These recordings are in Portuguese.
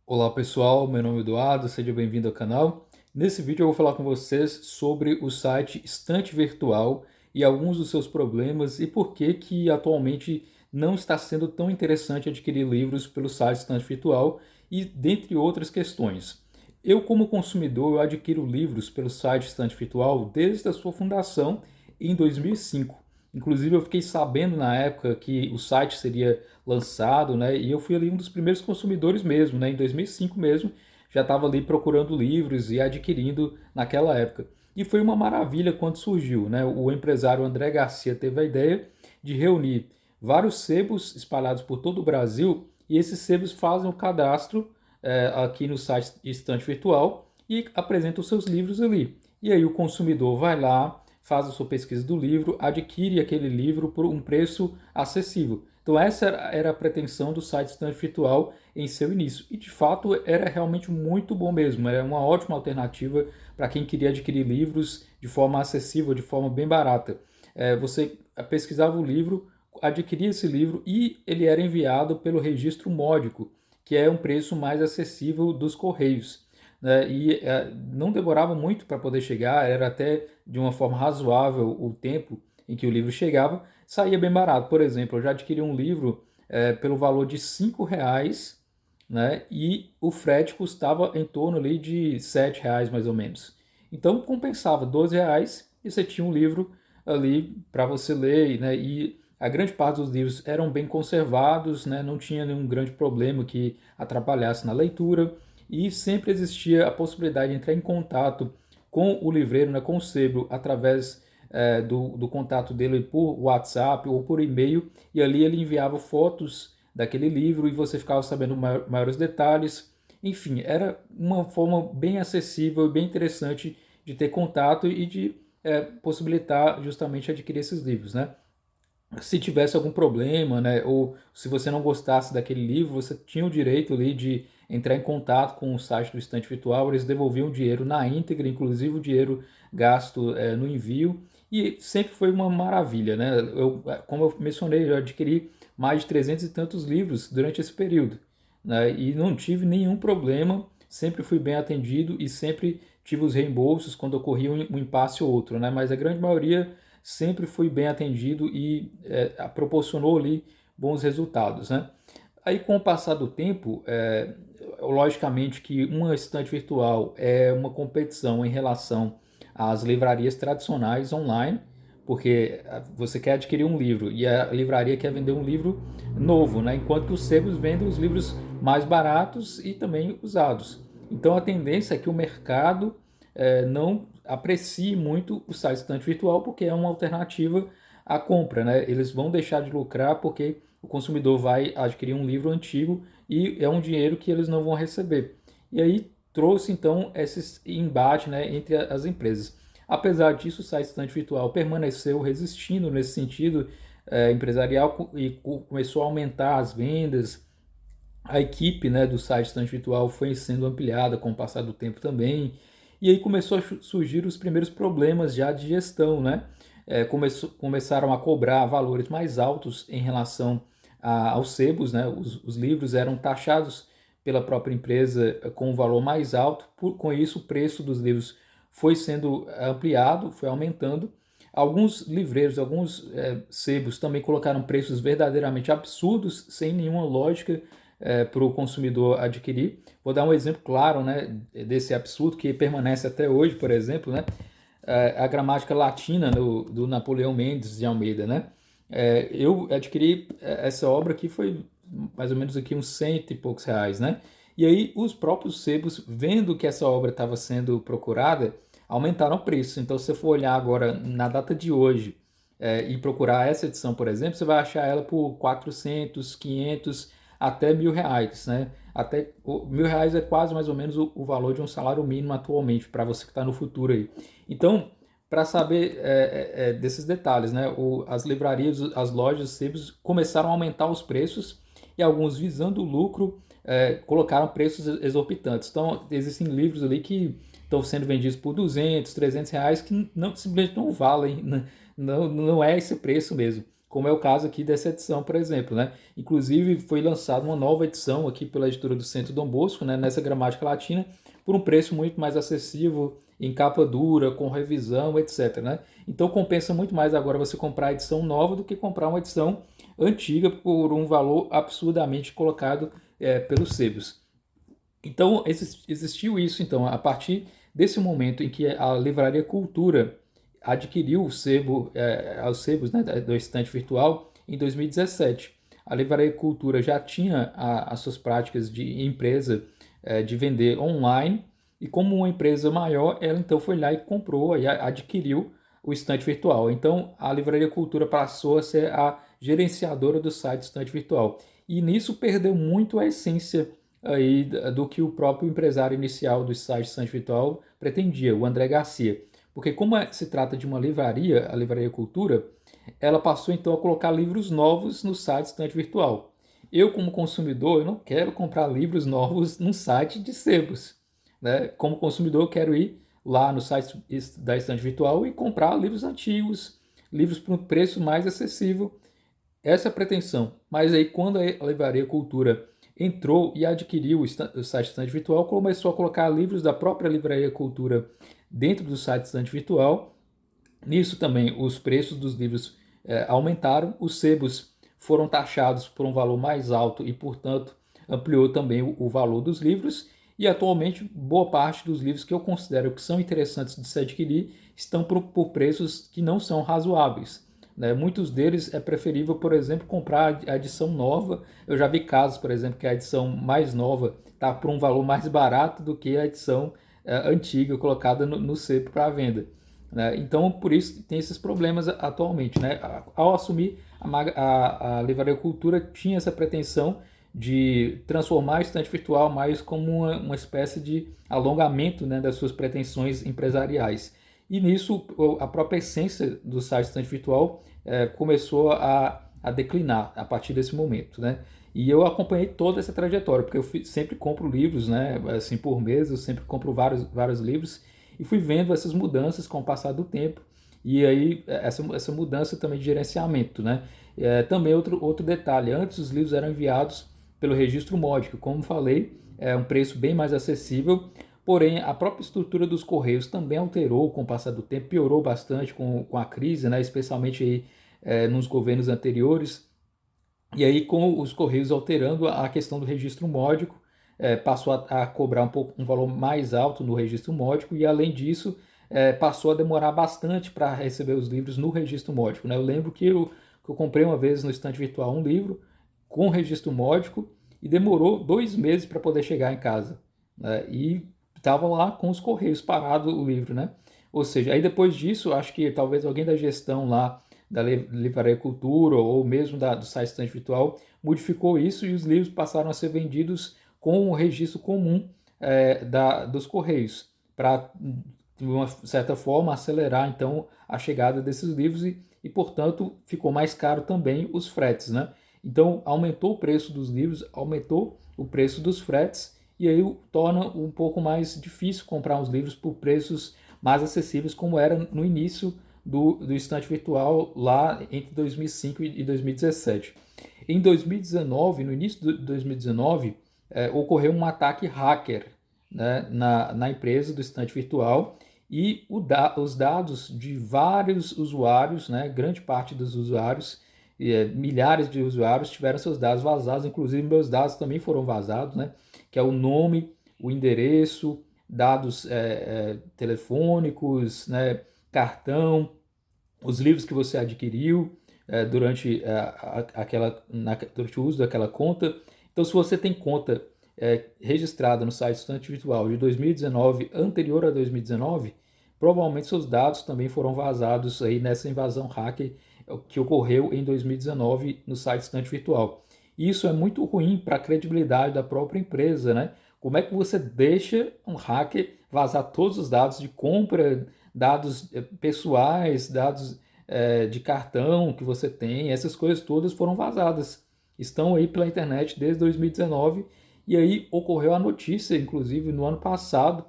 Olá pessoal, meu nome é Eduardo, seja bem-vindo ao canal. Nesse vídeo eu vou falar com vocês sobre o site Estante Virtual e alguns dos seus problemas e por que atualmente não está sendo tão interessante adquirir livros pelo site Estante Virtual e dentre outras questões. Eu, como consumidor, eu adquiro livros pelo site Estante Virtual desde a sua fundação em 2005. Inclusive eu fiquei sabendo na época que o site seria lançado, né? E eu fui ali um dos primeiros consumidores mesmo, né? Em 2005 mesmo, já estava ali procurando livros e adquirindo naquela época. E foi uma maravilha quando surgiu, né? O empresário André Garcia teve a ideia de reunir vários sebos espalhados por todo o Brasil e esses sebos fazem o cadastro aqui no site Estante Virtual e apresentam os seus livros ali. E aí o consumidor vai lá, faz a sua pesquisa do livro, adquire aquele livro por um preço acessível. Então essa era a pretensão do site Estante Virtual em seu início. E de fato era realmente muito bom mesmo. Era uma ótima alternativa para quem queria adquirir livros de forma acessível, de forma bem barata. Você pesquisava o livro, adquiria esse livro e ele era enviado pelo registro módico, que é um preço mais acessível dos correios, né? E não demorava muito para poder chegar, era até de uma forma razoável o tempo em que o livro chegava, saía bem barato. Por exemplo, eu já adquiri um livro pelo valor de R$ 5, né? E o frete custava em torno ali de R$ 7 mais ou menos. Então compensava R$ 12 e você tinha um livro ali para você ler, né? E a grande parte dos livros eram bem conservados, né? Não tinha nenhum grande problema que atrapalhasse na leitura e sempre existia a possibilidade de entrar em contato com o livreiro, né, com o sebo, através do contato dele por WhatsApp ou por e-mail, e ali ele enviava fotos daquele livro e você ficava sabendo maiores detalhes. Enfim, era uma forma bem acessível e bem interessante de ter contato e de possibilitar justamente adquirir esses livros, né? Se tivesse algum problema, né, ou se você não gostasse daquele livro, você tinha o direito ali de entrar em contato com o site do Estante Virtual, eles devolviam o dinheiro na íntegra, inclusive o dinheiro gasto no envio, e sempre foi uma maravilha, né? Como eu mencionei, eu adquiri mais de 300 e tantos livros durante esse período, né, e não tive nenhum problema, sempre fui bem atendido e sempre tive os reembolsos quando ocorria um impasse ou outro, né? Mas a grande maioria sempre fui bem atendido e proporcionou ali bons resultados, né? Aí com o passar do tempo, logicamente que uma estante virtual é uma competição em relação às livrarias tradicionais online, porque você quer adquirir um livro e a livraria quer vender um livro novo, né? Enquanto que os sebos vendem os livros mais baratos e também usados. Então a tendência é que o mercado não aprecie muito o site estante virtual porque é uma alternativa à compra, né? Eles vão deixar de lucrar porque o consumidor vai adquirir um livro antigo e é um dinheiro que eles não vão receber. E aí trouxe então esse embate, né, entre as empresas. Apesar disso, o site estante virtual permaneceu resistindo nesse sentido empresarial e começou a aumentar as vendas. A equipe, né, do site estante virtual foi sendo ampliada com o passar do tempo também. E aí começou a surgir os primeiros problemas já de gestão, né? Começaram a cobrar valores mais altos em relação aos sebos, né? Os livros eram taxados pela própria empresa com um valor mais alto, com isso o preço dos livros foi sendo ampliado, foi aumentando. Alguns livreiros, alguns sebos também colocaram preços verdadeiramente absurdos, sem nenhuma lógica para o consumidor adquirir. Vou dar um exemplo claro, né, desse absurdo que permanece até hoje, por exemplo, né, a gramática latina do Napoleão Mendes de Almeida, né? Eu adquiri essa obra que foi mais ou menos aqui uns cento e poucos reais, né? E aí os próprios sebos, vendo que essa obra estava sendo procurada, aumentaram o preço. Então, se você for olhar agora na data de hoje e procurar essa edição, por exemplo, você vai achar ela por 400, 500 até R$ 1.000, né? Até R$ 1.000 é quase mais ou menos o valor de um salário mínimo atualmente para você que está no futuro aí. Então, para saber desses detalhes, né? As livrarias, as lojas, sebos começaram a aumentar os preços e alguns visando o lucro colocaram preços exorbitantes. Então, existem livros ali que estão sendo vendidos por 200, R$ 300 que não, simplesmente não valem, não é esse preço mesmo. como é o caso aqui dessa edição, por exemplo, né? Inclusive foi lançada uma nova edição aqui pela editora do Centro Dom Bosco, né, nessa gramática latina, por um preço muito mais acessível, em capa dura, com revisão, etc, né? Então compensa muito mais agora você comprar a edição nova do que comprar uma edição antiga por um valor absurdamente colocado pelos sebos. Então existiu isso, então, a partir desse momento em que a Livraria Cultura adquiriu o sebo, os sebos, né, do estante virtual em 2017. A Livraria Cultura já tinha as suas práticas de empresa de vender online, e como uma empresa maior, ela então foi lá e comprou e adquiriu o estante virtual. Então a Livraria Cultura passou a ser a gerenciadora do site estante virtual. E nisso perdeu muito a essência aí do que o próprio empresário inicial do site estante virtual pretendia, o André Garcia. Porque como se trata de uma livraria, a Livraria Cultura, ela passou então a colocar livros novos no site estante virtual. Eu, como consumidor, eu não quero comprar livros novos num site de sebos, né? Como consumidor, eu quero ir lá no site da estante virtual e comprar livros antigos, livros por um preço mais acessível. Essa é a pretensão. Mas aí, quando a Livraria Cultura entrou e adquiriu o site estante virtual, começou a colocar livros da própria Livraria Cultura dentro do site estante virtual. Nisso também os preços dos livros aumentaram, os sebos foram taxados por um valor mais alto e, portanto, ampliou também o valor dos livros. E atualmente, boa parte dos livros que eu considero que são interessantes de se adquirir estão por preços que não são razoáveis, né? Muitos deles é preferível, por exemplo, comprar a edição nova. Eu já vi casos, por exemplo, que a edição mais nova está por um valor mais barato do que a edição antiga colocada no sebo para venda, né? Então, por isso tem esses problemas atualmente, né? Ao assumir a Livraria Cultura tinha essa pretensão de transformar a estante virtual mais como uma espécie de alongamento, né, das suas pretensões empresariais. E nisso a própria essência do site estante virtual começou a declinar a partir desse momento, né? E eu acompanhei toda essa trajetória, porque eu sempre compro livros, né? Assim, por mês, eu sempre compro vários livros, e fui vendo essas mudanças com o passar do tempo, e aí essa mudança também de gerenciamento, né? Também outro detalhe, antes os livros eram enviados pelo registro módico, como falei, é um preço bem mais acessível, porém a própria estrutura dos Correios também alterou com o passar do tempo, piorou bastante com a crise, né? Especialmente aí, nos governos anteriores. E aí, com os Correios alterando a questão do registro módico, passou a cobrar um valor mais alto no registro módico, e além disso, passou a demorar bastante para receber os livros no registro módico, né? Eu lembro que eu comprei uma vez no estante virtual um livro com registro módico e demorou 2 meses para poder chegar em casa, né? E estava lá com os Correios parado o livro, né? Ou seja, aí depois disso, acho que talvez alguém da gestão lá da Livraria Cultura ou mesmo do site estante virtual modificou isso, e os livros passaram a ser vendidos com o registro comum dos Correios, para, de uma certa forma, acelerar então a chegada desses livros, e, portanto, ficou mais caro também os fretes, né? Então, aumentou o preço dos livros, aumentou o preço dos fretes, e aí torna um pouco mais difícil comprar os livros por preços mais acessíveis, como era no início do estante virtual lá entre 2005 e 2017. Em 2019, no início de 2019, ocorreu um ataque hacker, né, na empresa do estante virtual, e os dados de vários usuários, né, grande parte dos usuários, milhares de usuários tiveram seus dados vazados, inclusive meus dados também foram vazados, né, que é o nome, o endereço, dados telefônicos, né, cartão, os livros que você adquiriu durante, durante o uso daquela conta. Então, se você tem conta registrada no site Estante Virtual de 2019, anterior a 2019, provavelmente seus dados também foram vazados aí nessa invasão hacker que ocorreu em 2019 no site Estante Virtual. Isso é muito ruim para a credibilidade da própria empresa, né? Como é que você deixa um hacker vazar todos os dados de compra, dados pessoais, dados de cartão que você tem? Essas coisas todas foram vazadas, estão aí pela internet desde 2019, e aí ocorreu a notícia, inclusive no ano passado,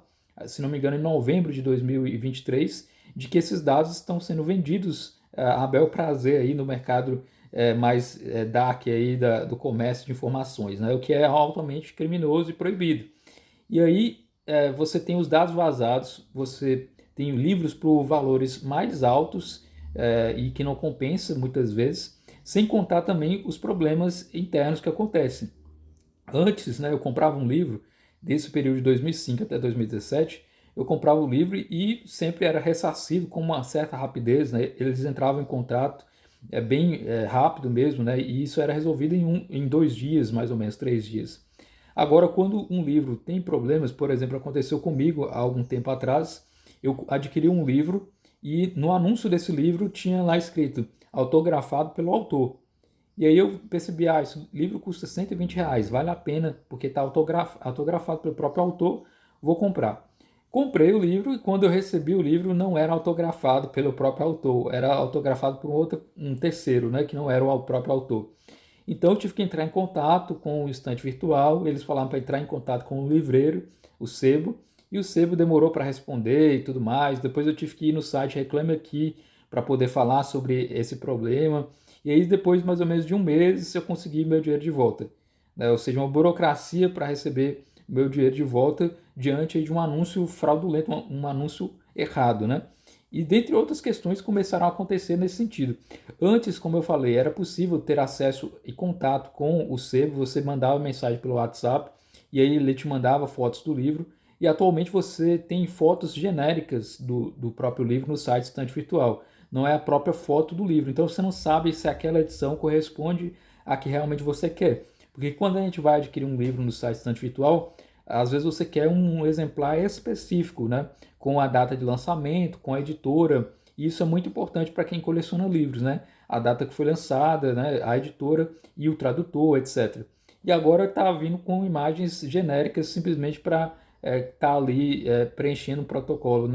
se não me engano em novembro de 2023, de que esses dados estão sendo vendidos a bel prazer aí no mercado mais dark aí do comércio de informações, né? O que é altamente criminoso e proibido. E aí você tem os dados vazados, você tem livros por valores mais altos e que não compensa muitas vezes, sem contar também os problemas internos que acontecem. Antes, né, eu comprava um livro, desse período de 2005 até 2017, eu comprava o livro e sempre era ressarcido com uma certa rapidez, né? Eles entravam em contrato bem rápido mesmo, né? E isso era resolvido em 2 dias, mais ou menos, 3 dias. Agora, quando um livro tem problemas, por exemplo, aconteceu comigo há algum tempo atrás, eu adquiri um livro e no anúncio desse livro tinha lá escrito autografado pelo autor. E aí eu percebi, esse livro custa R$ 120, vale a pena, porque está autografado pelo próprio autor, vou comprar. Comprei o livro e quando eu recebi o livro não era autografado pelo próprio autor, era autografado por um terceiro, né, que não era o próprio autor. Então eu tive que entrar em contato com o estante virtual, eles falaram para entrar em contato com o livreiro, o sebo, e o sebo demorou para responder e tudo mais. Depois eu tive que ir no site Reclame Aqui para poder falar sobre esse problema. E aí depois mais ou menos de um mês eu consegui meu dinheiro de volta, né? Ou seja, uma burocracia para receber meu dinheiro de volta diante de um anúncio fraudulento, um anúncio errado, né? E dentre outras questões começaram a acontecer nesse sentido. Antes, como eu falei, era possível ter acesso e contato com o sebo, você mandava mensagem pelo WhatsApp e aí ele te mandava fotos do livro. E atualmente você tem fotos genéricas do próprio livro no site Estante Virtual. Não é a própria foto do livro. Então você não sabe se aquela edição corresponde a que realmente você quer. Porque quando a gente vai adquirir um livro no site Estante Virtual, às vezes você quer um exemplar específico, né? Com a data de lançamento, com a editora. E isso é muito importante para quem coleciona livros, né? A data que foi lançada, né? A editora e o tradutor, etc. E agora está vindo com imagens genéricas simplesmente para estar ali preenchendo um protocolo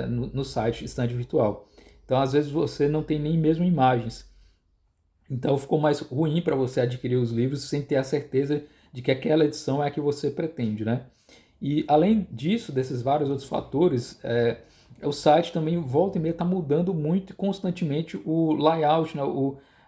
no site Estante Virtual. Então, às vezes, você não tem nem mesmo imagens. Então, ficou mais ruim para você adquirir os livros sem ter a certeza de que aquela edição é a que você pretende, né? E, além disso, desses vários outros fatores, o site também, volta e meia, está mudando muito e constantemente o layout, né?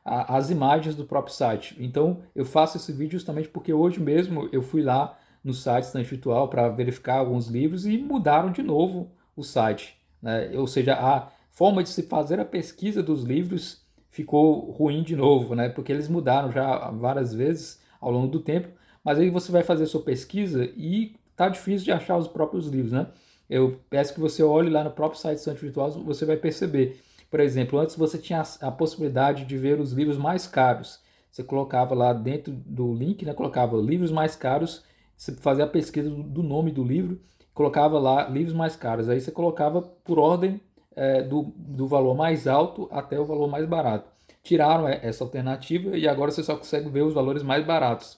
As imagens do próprio site. Então, eu faço esse vídeo justamente porque hoje mesmo eu fui lá no site Estante Virtual para verificar alguns livros e mudaram de novo o site, né? Ou seja, a forma de se fazer a pesquisa dos livros ficou ruim de novo, né? Porque eles mudaram já várias vezes ao longo do tempo, mas aí você vai fazer a sua pesquisa e tá difícil de achar os próprios livros, né? Eu peço que você olhe lá no próprio site Estante Virtual, você vai perceber. Por exemplo, antes você tinha a possibilidade de ver os livros mais caros. Você colocava lá dentro do link, né? Colocava livros mais caros, você fazia a pesquisa do nome do livro, colocava lá livros mais caros. Aí você colocava por ordem do valor mais alto até o valor mais barato. Tiraram essa alternativa e agora você só consegue ver os valores mais baratos.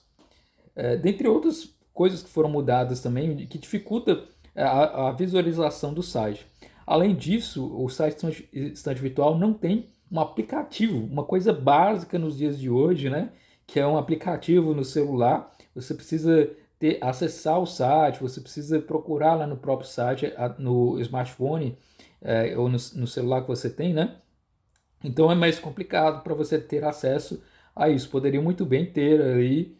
Dentre outras coisas que foram mudadas também, que dificulta a visualização do site. Além disso, o site Estante Virtual não tem um aplicativo, uma coisa básica nos dias de hoje, né? Que é um aplicativo no celular. Você precisa acessar o site, você precisa procurar lá no próprio site, no smartphone, ou no celular que você tem, né? Então é mais complicado para você ter acesso a isso. Poderia muito bem ter aí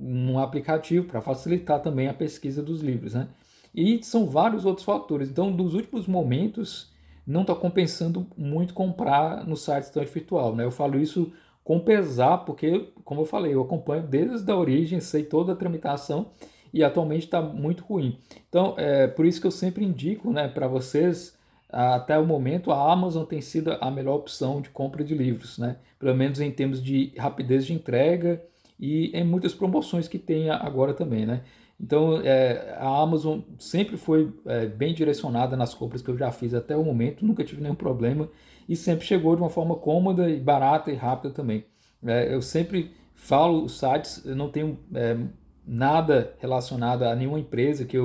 um aplicativo para facilitar também a pesquisa dos livros, né? E são vários outros fatores. Então, nos últimos momentos, não está compensando muito comprar no site Estante Virtual, né? Eu falo isso com pesar, porque, como eu falei, eu acompanho desde a origem, sei toda a tramitação e atualmente está muito ruim. Então, é por isso que eu sempre indico, né, para vocês. Até o momento, a Amazon tem sido a melhor opção de compra de livros, né? Pelo menos em termos de rapidez de entrega e em muitas promoções que tem agora também, né? Então, a Amazon sempre foi bem direcionada nas compras que eu já fiz até o momento, nunca tive nenhum problema e sempre chegou de uma forma cômoda e barata e rápida também. Eu sempre falo os sites, eu não tenho nada relacionado a nenhuma empresa que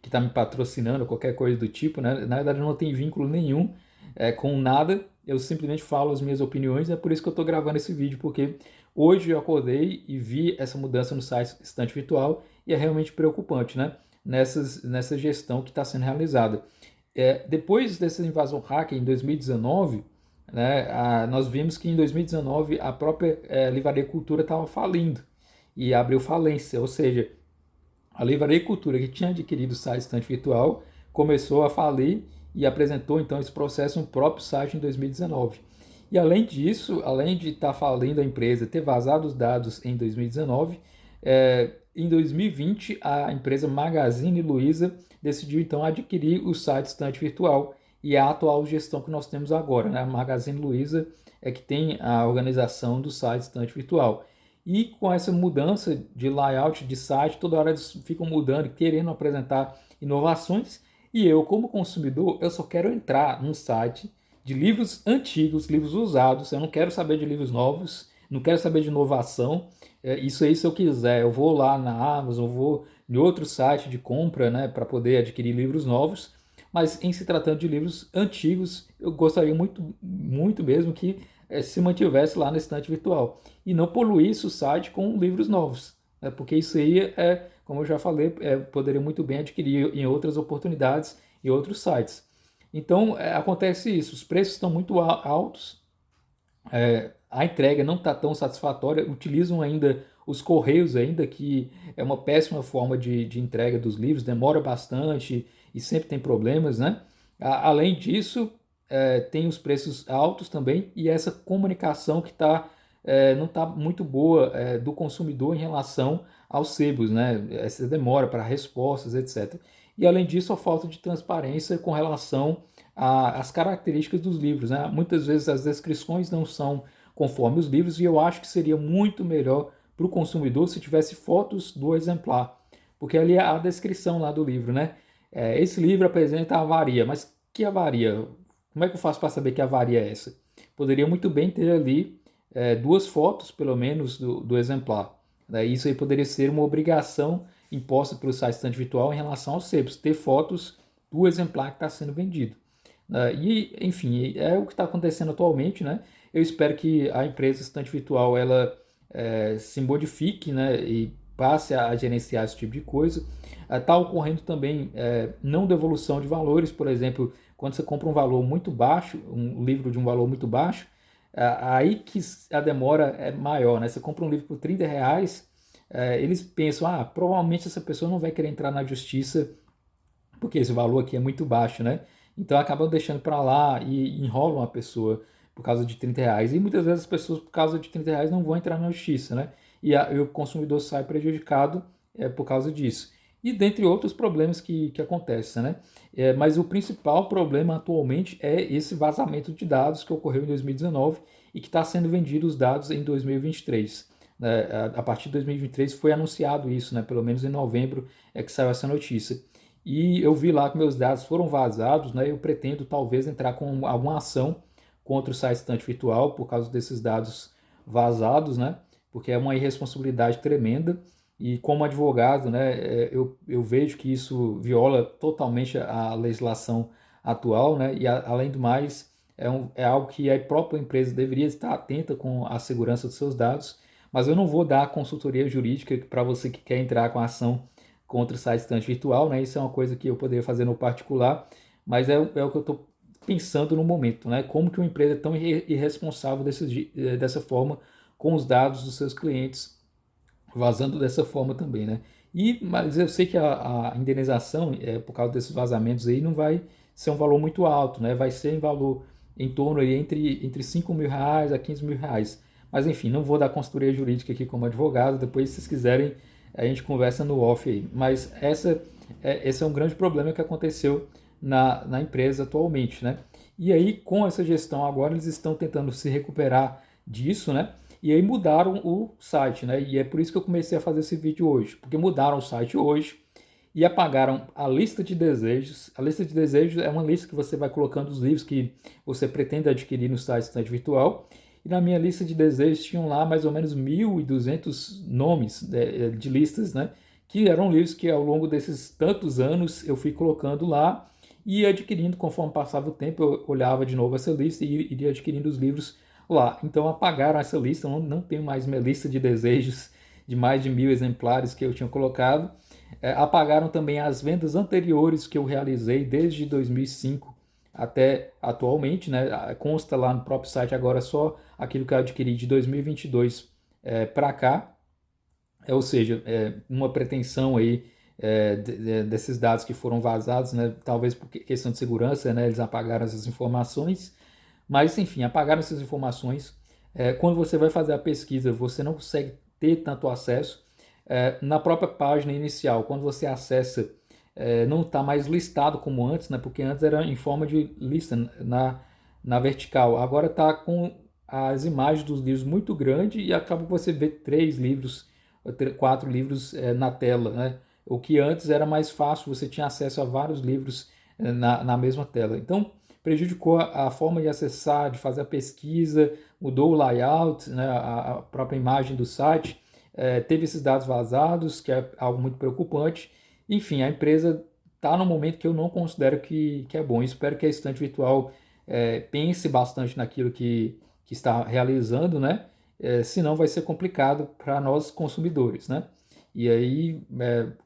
está me patrocinando, qualquer coisa do tipo, né? Na verdade, eu não tenho vínculo nenhum com nada, eu simplesmente falo as minhas opiniões, é por isso que eu estou gravando esse vídeo, porque hoje eu acordei e vi essa mudança no site Estante Virtual e é realmente preocupante, né? Nessa gestão que está sendo realizada. Depois dessa invasão hacker em 2019, né? Nós vimos que em 2019 a própria Livraria Cultura estava falindo e abriu falência, ou seja, a Livraria Cultura, que tinha adquirido o site Estante Virtual, começou a falir e apresentou então esse processo no próprio site em 2019. E além disso, além de estar falindo a empresa, ter vazado os dados em 2019, em 2020 a empresa Magazine Luiza decidiu então adquirir o site Estante Virtual e a atual gestão que nós temos agora, né? A Magazine Luiza é que tem a organização do site Estante Virtual. E com essa mudança de layout de site, toda hora eles ficam mudando, querendo apresentar inovações. E eu, como consumidor, eu só quero entrar num site de livros antigos, livros usados. Eu não quero saber de livros novos, não quero saber de inovação. Isso aí, se eu quiser, eu vou lá na Amazon, eu vou em outro site de compra, né, para poder adquirir livros novos. Mas em se tratando de livros antigos, eu gostaria muito, muito mesmo que se mantivesse lá na estante virtual e não poluísse o site com livros novos, né? Porque isso aí como eu já falei, poderia muito bem adquirir em outras oportunidades, em outros sites. Então acontece isso, os preços estão muito altos, a entrega não está tão satisfatória, utilizam ainda os correios ainda, que é uma péssima forma de entrega dos livros, demora bastante e sempre tem problemas, né? Além disso, tem os preços altos também e essa comunicação que não está muito boa do consumidor em relação aos sebos, né? Essa demora para respostas, etc. E além disso, a falta de transparência com relação às características dos livros, né? Muitas vezes as descrições não são conforme os livros e eu acho que seria muito melhor para o consumidor se tivesse fotos do exemplar, porque ali é a descrição lá do livro, né? Esse livro apresenta a avaria, mas que avaria? Como é que eu faço para saber que avaria é essa? Poderia muito bem ter ali duas fotos, pelo menos, do exemplar. Né? Isso aí poderia ser uma obrigação imposta pelo site Estante Virtual em relação aos sebos, ter fotos do exemplar que está sendo vendido. E, enfim, é o que está acontecendo atualmente, né? Eu espero que a empresa Estante Virtual ela se modifique, né? E passe a gerenciar esse tipo de coisa. Está ocorrendo também não devolução de valores, por exemplo, quando você compra um valor muito baixo, um livro de um valor muito baixo, aí que a demora é maior, né? Você compra um livro por R$ 30, eles pensam, provavelmente essa pessoa não vai querer entrar na justiça porque esse valor aqui é muito baixo, né? Então acabam deixando para lá e enrolam a pessoa por causa de R$ 30. E muitas vezes as pessoas, por causa de R$ 30, não vão entrar na justiça, né? E o consumidor sai prejudicado por causa disso. E dentre outros problemas que acontecem, né? Mas o principal problema atualmente é esse vazamento de dados que ocorreu em 2019 e que está sendo vendido os dados em 2023. Né? A partir de 2023 foi anunciado isso, né? Pelo menos em novembro é que saiu essa notícia. E eu vi lá que meus dados foram vazados, né? Eu pretendo talvez entrar com alguma ação contra o site Estante Virtual por causa desses dados vazados, né? Porque é uma irresponsabilidade tremenda e como advogado, né, eu vejo que isso viola totalmente a legislação atual, né? E além do mais, é algo que a própria empresa deveria estar atenta com a segurança dos seus dados, mas eu não vou dar consultoria jurídica para você que quer entrar com a ação contra o site Estante Virtual, né? Isso é uma coisa que eu poderia fazer no particular, mas é o que eu estou pensando no momento, né? Como que uma empresa é tão irresponsável dessa forma com os dados dos seus clientes, vazando dessa forma também, né? Mas eu sei que a indenização, por causa desses vazamentos aí, não vai ser um valor muito alto, né? Vai ser em valor em torno aí entre R$ 5.000 a R$ 15.000. Mas enfim, não vou dar consultoria jurídica aqui como advogado, depois se vocês quiserem a gente conversa no off aí. Mas esse é um grande problema que aconteceu na empresa atualmente, né? E aí, com essa gestão agora, eles estão tentando se recuperar disso, né? E aí mudaram o site, né? E é por isso que eu comecei a fazer esse vídeo hoje, porque mudaram o site hoje e apagaram a lista de desejos. A lista de desejos é uma lista que você vai colocando os livros que você pretende adquirir no site Estante Virtual. E na minha lista de desejos tinham lá mais ou menos 1.200 nomes de listas, né? Que eram livros que ao longo desses tantos anos eu fui colocando lá e adquirindo conforme passava o tempo. Eu olhava de novo essa lista e iria adquirindo os livros lá. Então apagaram essa lista, não tenho mais minha lista de desejos de mais de 1.000 exemplares que eu tinha colocado. Apagaram também as vendas anteriores que eu realizei desde 2005 até atualmente, né? Consta lá no próprio site agora só aquilo que eu adquiri de 2022 para cá, ou seja, uma pretensão aí desses dados que foram vazados, né? Talvez por questão de segurança, né? Eles apagaram essas informações, mas enfim, apagaram essas informações. Quando você vai fazer a pesquisa, você não consegue ter tanto acesso. Na própria página inicial, quando você acessa, não está mais listado como antes, né? Porque antes era em forma de lista na vertical. Agora está com as imagens dos livros muito grande e acaba que você vê 3 livros, 4 livros na tela, né? O que antes era mais fácil, você tinha acesso a vários livros na mesma tela. Então, prejudicou a forma de acessar, de fazer a pesquisa, mudou o layout, né, a própria imagem do site, teve esses dados vazados, que é algo muito preocupante. Enfim, a empresa está num momento que eu não considero que é bom. Espero que a estante virtual pense bastante naquilo que está realizando, né? Senão vai ser complicado para nós consumidores, né? E aí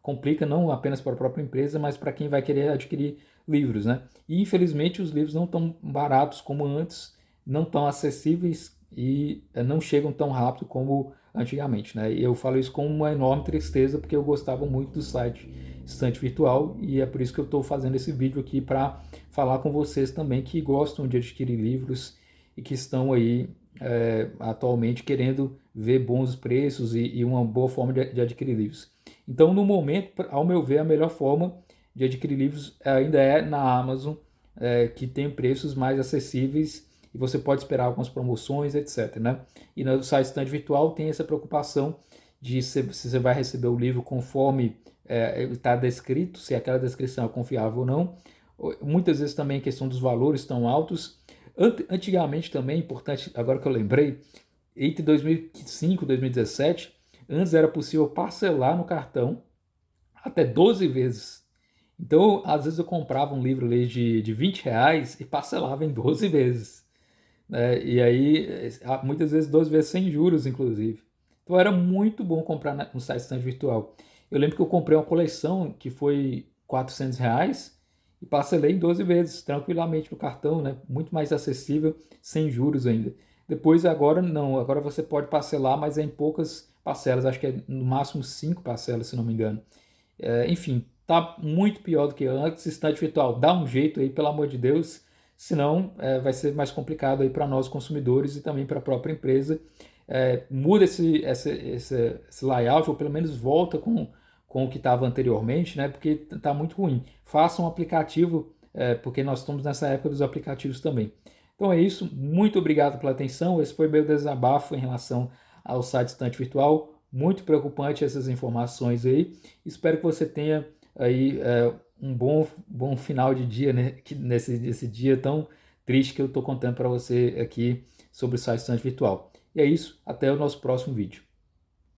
complica não apenas para a própria empresa, mas para quem vai querer adquirir livros, né? E infelizmente os livros não estão baratos como antes, não tão acessíveis e não chegam tão rápido como antigamente, né? E eu falo isso com uma enorme tristeza porque eu gostava muito do site Estante Virtual e é por isso que eu estou fazendo esse vídeo aqui para falar com vocês também que gostam de adquirir livros e que estão aí atualmente querendo ver bons preços e uma boa forma de adquirir livros. Então, no momento, ao meu ver, a melhor forma de adquirir livros ainda é na Amazon, que tem preços mais acessíveis e você pode esperar algumas promoções, etc. Né? E no site Estante Virtual tem essa preocupação de se você vai receber o livro conforme está descrito, se aquela descrição é confiável ou não. Muitas vezes também a questão dos valores estão altos. Antigamente também, importante, agora que eu lembrei, entre 2005 e 2017, antes era possível parcelar no cartão até 12 vezes. Então, às vezes eu comprava um livro ali de R$ 20 e parcelava em 12 vezes. Né? E aí, muitas vezes 12 vezes sem juros, inclusive. Então era muito bom comprar no site Estante Virtual. Eu lembro que eu comprei uma coleção que foi R$ 400 e parcelei em 12 vezes, tranquilamente no cartão, né? Muito mais acessível, sem juros ainda. Depois, agora não, agora você pode parcelar, mas é em poucas parcelas, acho que é no máximo 5 parcelas, se não me engano. Enfim, tá muito pior do que antes. Estante virtual, dá um jeito aí, pelo amor de Deus, senão vai ser mais complicado aí para nós consumidores e também para a própria empresa. Muda esse layout, ou pelo menos volta com o que estava anteriormente, né? Porque está muito ruim. Faça um aplicativo, porque nós estamos nessa época dos aplicativos também. Então é isso, muito obrigado pela atenção. Esse foi meu desabafo em relação ao site Estante Virtual. Muito preocupante essas informações aí. Espero que você tenha aí um bom final de dia, né? Nesse dia tão triste que eu estou contando para você aqui sobre o site Estante Virtual. E é isso, até o nosso próximo vídeo.